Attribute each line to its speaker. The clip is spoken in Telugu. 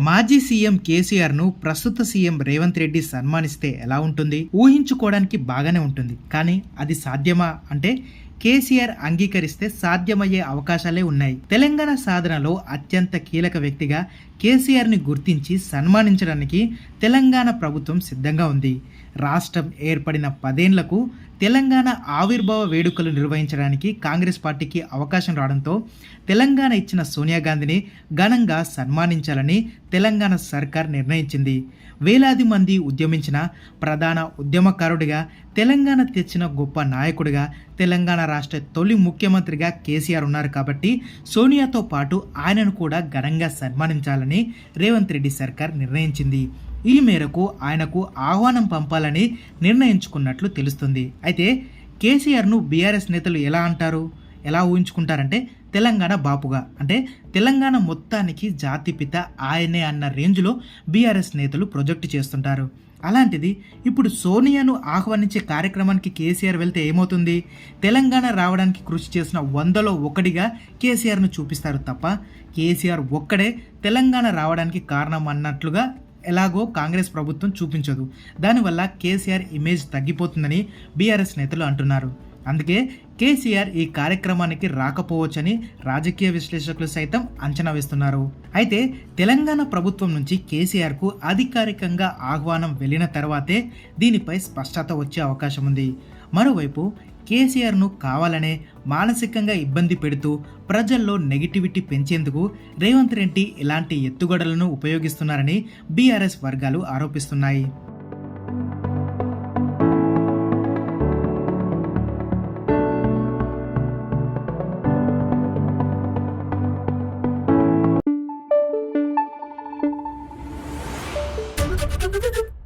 Speaker 1: మాజీ సీఎం కేసీఆర్ను ప్రస్తుత సీఎం రేవంత్ రెడ్డి సన్మానిస్తే ఎలా ఉంటుంది? ఊహించుకోవడానికి బాగానే ఉంటుంది. కానీ అది సాధ్యమా అంటే కేసీఆర్ అంగీకరిస్తే సాధ్యమయ్యే అవకాశాలే ఉన్నాయి. తెలంగాణ సాధనలో అత్యంత కీలక వ్యక్తిగా కేసీఆర్ని గుర్తించి సన్మానించడానికి తెలంగాణ ప్రభుత్వం సిద్ధంగా ఉంది. రాష్ట్రం ఏర్పడిన 10 ఏళ్లకు తెలంగాణ ఆవిర్భావ వేడుకలు నిర్వహించడానికి కాంగ్రెస్ పార్టీకి అవకాశం రావడంతో తెలంగాణ ఇచ్చిన సోనియా గాంధీని ఘనంగా సన్మానించాలని తెలంగాణ సర్కార్ నిర్ణయించింది. వేలాది మంది ఉద్యమించిన ప్రధాన ఉద్యమకారుడిగా, తెలంగాణ తెచ్చిన గొప్ప నాయకుడిగా, తెలంగాణ రాష్ట్ర తొలి ముఖ్యమంత్రిగా కేసీఆర్ ఉన్నారు కాబట్టి సోనియాతో పాటు ఆయనను కూడా ఘనంగా సన్మానించాలని రేవంత్ రెడ్డి సర్కార్ నిర్ణయించింది. ఈ మేరకు ఆయనకు ఆహ్వానం పంపాలని నిర్ణయించుకున్నట్లు తెలుస్తుంది. అయితే కేసీఆర్ను బీఆర్ఎస్ నేతలు ఎలా ఊహించుకుంటారంటే తెలంగాణ బాపుగా, అంటే తెలంగాణ మొత్తానికి జాతిపిత ఆయనే అన్న రేంజ్లో బీఆర్ఎస్ నేతలు ప్రొజెక్ట్ చేస్తుంటారు. అలాంటిది ఇప్పుడు సోనియాను ఆహ్వానించే కార్యక్రమానికి కేసీఆర్ వెళ్తే ఏమవుతుంది? తెలంగాణ రావడానికి కృషి చేసిన 100లో 1గా కేసీఆర్ను చూపిస్తారు తప్ప కేసీఆర్ ఒక్కడే తెలంగాణ రావడానికి కారణం అన్నట్లుగా ఎలాగో కాంగ్రెస్ ప్రభుత్వం చూపించదు. దానివల్ల కేసీఆర్ ఇమేజ్ తగ్గిపోతుందని బీఆర్ఎస్ నేతలు అంటున్నారు. అందుకే కేసీఆర్ ఈ కార్యక్రమానికి రాకపోవచ్చని రాజకీయ విశ్లేషకులు సైతం అంచనా వేస్తున్నారు. అయితే తెలంగాణ ప్రభుత్వం నుంచి కేసీఆర్కు అధికారికంగా ఆహ్వానం వెళ్ళిన తర్వాతే దీనిపై స్పష్టత వచ్చే అవకాశం ఉంది. మరోవైపు కేసీఆర్ను కావాలనే మానసికంగా ఇబ్బంది పెడుతూ ప్రజల్లో నెగిటివిటీ పెంచేందుకు రేవంత్ రెడ్డి ఇలాంటి ఎత్తుగడలను ఉపయోగిస్తున్నారని బీఆర్ఎస్ వర్గాలు ఆరోపిస్తున్నాయి.
Speaker 2: Thank you.